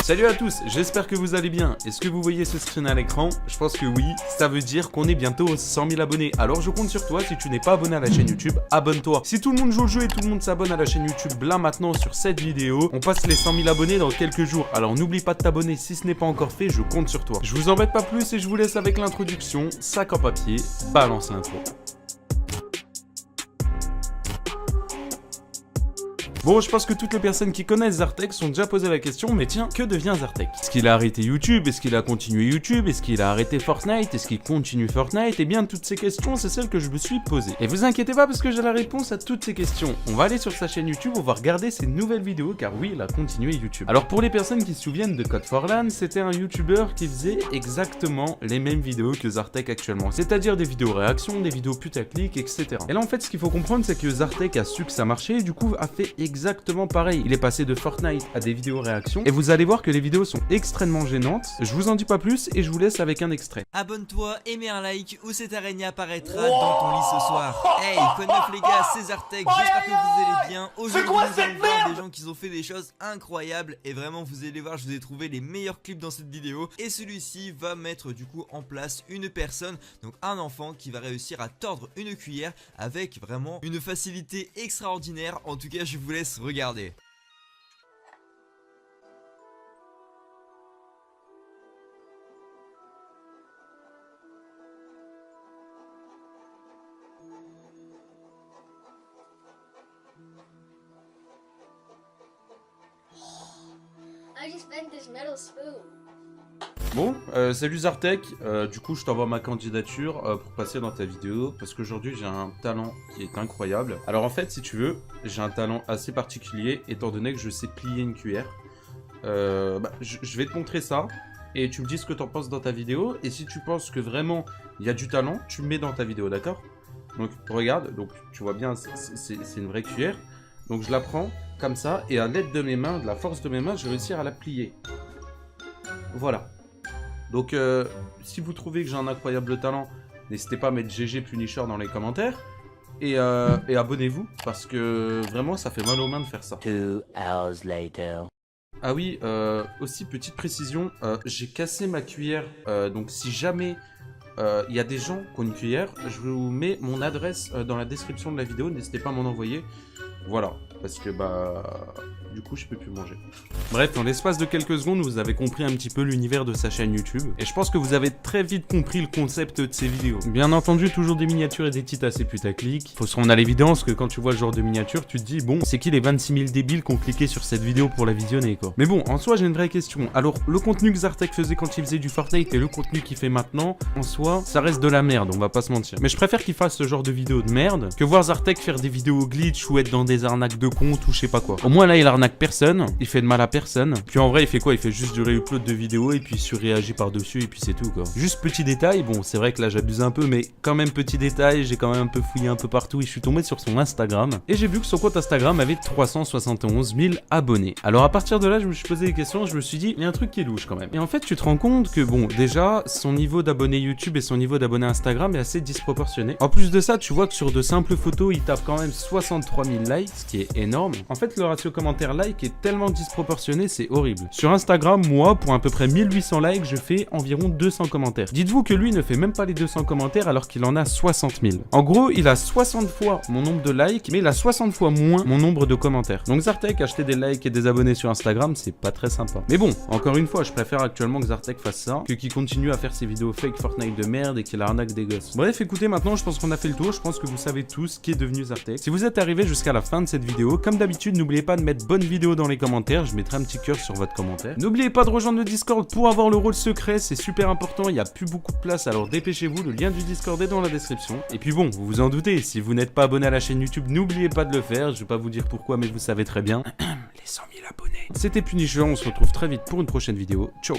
Salut à tous, j'espère que vous allez bien. Est-ce que vous voyez ce screen à l'écran? Je pense que oui, ça veut dire qu'on est bientôt aux 100 000 abonnés. Alors je compte sur toi, si tu n'es pas abonné à la chaîne YouTube, abonne-toi. Si tout le monde joue le jeu et tout le monde s'abonne à la chaîne YouTube là maintenant sur cette vidéo, on passe les 100 000 abonnés dans quelques jours. Alors n'oublie pas de t'abonner si ce n'est pas encore fait, je compte sur toi. Je vous embête pas plus et je vous laisse avec l'introduction. Sac en papier, balance l'intro. Bon, je pense que toutes les personnes qui connaissent Zartek sont déjà posé la question, mais tiens, que devient Zartek? Est-ce qu'il a arrêté YouTube? Est-ce qu'il a continué YouTube? Est-ce qu'il a arrêté Fortnite? Est-ce qu'il continue Fortnite? Eh bien, toutes ces questions, c'est celles que je me suis posées. Et vous inquiétez pas parce que j'ai la réponse à toutes ces questions. On va aller sur sa chaîne YouTube, on va regarder ses nouvelles vidéos, car oui, il a continué YouTube. Alors pour les personnes qui se souviennent de Code4LAN, c'était un YouTuber qui faisait exactement les mêmes vidéos que Zartek actuellement. C'est-à-dire des vidéos réactions, des vidéos putaclic, etc. Et là, en fait, ce qu'il faut comprendre, c'est que Zartek a su que ça marchait et du coup a fait exactement pareil. Il est passé de Fortnite à des vidéos réactions et vous allez voir que les vidéos sont extrêmement gênantes. Je vous en dis pas plus et je vous laisse avec un extrait. Abonne-toi et mets un like ou cette araignée apparaîtra dans ton lit ce soir. Hey, quoi de neuf les gars, c'est Zartek, j'espère que vous allez bien. Aujourd'hui nous allons voir des gens qui ont fait des choses incroyables et vraiment vous allez voir, je vous ai trouvé les meilleurs clips dans cette vidéo. Et celui-ci va mettre du coup en place une personne, donc un enfant qui va réussir à tordre une cuillère avec vraiment une facilité extraordinaire. En tout cas je vous laisse regarder. I just bent this metal spoon. Bon, salut Zartek, du coup je t'envoie ma candidature pour passer dans ta vidéo parce qu'aujourd'hui j'ai un talent qui est incroyable. Alors en fait si tu veux, j'ai un talent assez particulier étant donné que je sais plier une cuillère. Je vais te montrer ça et tu me dis ce que t'en penses dans ta vidéo et si tu penses que vraiment il y a du talent, tu me mets dans ta vidéo, d'accord? Donc regarde, donc tu vois bien c'est une vraie cuillère. Donc je la prends comme ça et à l'aide de mes mains, de la force de mes mains, je vais réussir à la plier. Voilà. Donc, si vous trouvez que j'ai un incroyable talent, n'hésitez pas à mettre GG Punisher dans les commentaires. Et abonnez-vous, parce que vraiment, ça fait mal aux mains de faire ça. 2 hours later. Ah oui, aussi, petite précision, j'ai cassé ma cuillère. Donc, si jamais il y a des gens qui ont une cuillère, je vous mets mon adresse dans la description de la vidéo. N'hésitez pas à m'en envoyer. Voilà, parce que du coup je peux plus manger. Bref, en l'espace de quelques secondes, vous avez compris un petit peu l'univers de sa chaîne YouTube. Et je pense que vous avez très vite compris le concept de ses vidéos. Bien entendu, toujours des miniatures et des titres assez putaclic. Faut se rendre à l'évidence que quand tu vois le genre de miniature, tu te dis, bon, c'est qui les 26 000 débiles qui ont cliqué sur cette vidéo pour la visionner, quoi. Mais bon, en soi, j'ai une vraie question. Alors, le contenu que Zartek faisait quand il faisait du Fortnite et le contenu qu'il fait maintenant, en soi, ça reste de la merde, on va pas se mentir. Mais je préfère qu'il fasse ce genre de vidéos de merde que voir Zartek faire des vidéos glitch ou être dans des arnaques de compte ou je sais pas quoi. Au moins là, il arnaque personne, il fait de mal à personne. Puis en vrai, il fait quoi? Il fait juste du réupload de vidéos et puis surréagit par-dessus et puis c'est tout, quoi. Juste petit détail, bon, c'est vrai que là j'abuse un peu, mais quand même petit détail, j'ai quand même un peu fouillé un peu partout et je suis tombé sur son Instagram. Et j'ai vu que son compte Instagram avait 371 000 abonnés. Alors à partir de là, je me suis posé des questions, je me suis dit, il y a un truc qui est louche quand même. Et en fait, tu te rends compte que bon, déjà, son niveau d'abonnés YouTube et son niveau d'abonnés Instagram est assez disproportionné. En plus de ça, tu vois que sur de simples photos, il tape quand même 63 000 likes, ce qui est énorme. En fait, le ratio commentaire-like est tellement disproportionné, c'est horrible. Sur Instagram, moi, pour à peu près 1800 likes, je fais environ 200 commentaires. Dites-vous que lui ne fait même pas les 200 commentaires alors qu'il en a 60 000. En gros, il a 60 fois mon nombre de likes, mais il a 60 fois moins mon nombre de commentaires. Donc Zartek, acheter des likes et des abonnés sur Instagram, c'est pas très sympa. Mais bon, encore une fois, je préfère actuellement que Zartek fasse ça, que qu'il continue à faire ses vidéos fake Fortnite de merde et qu'il arnaque des gosses. Bref, écoutez, maintenant, je pense qu'on a fait le tour. Je pense que vous savez tous qui est devenu Zartek. Si vous êtes arrivé jusqu'à la fin de cette vidéo, comme d'habitude, n'oubliez pas de mettre bonne vidéo dans les commentaires. Je mettrai un petit cœur sur votre commentaire. N'oubliez pas de rejoindre le Discord pour avoir le rôle secret. C'est super important. Il n'y a plus beaucoup de place. Alors dépêchez-vous. Le lien du Discord est dans la description. Et puis bon, vous vous en doutez. Si vous n'êtes pas abonné à la chaîne YouTube, n'oubliez pas de le faire. Je vais pas vous dire pourquoi, mais vous savez très bien. Les 100 000 abonnés. C'était Punisher. On se retrouve très vite pour une prochaine vidéo. Ciao.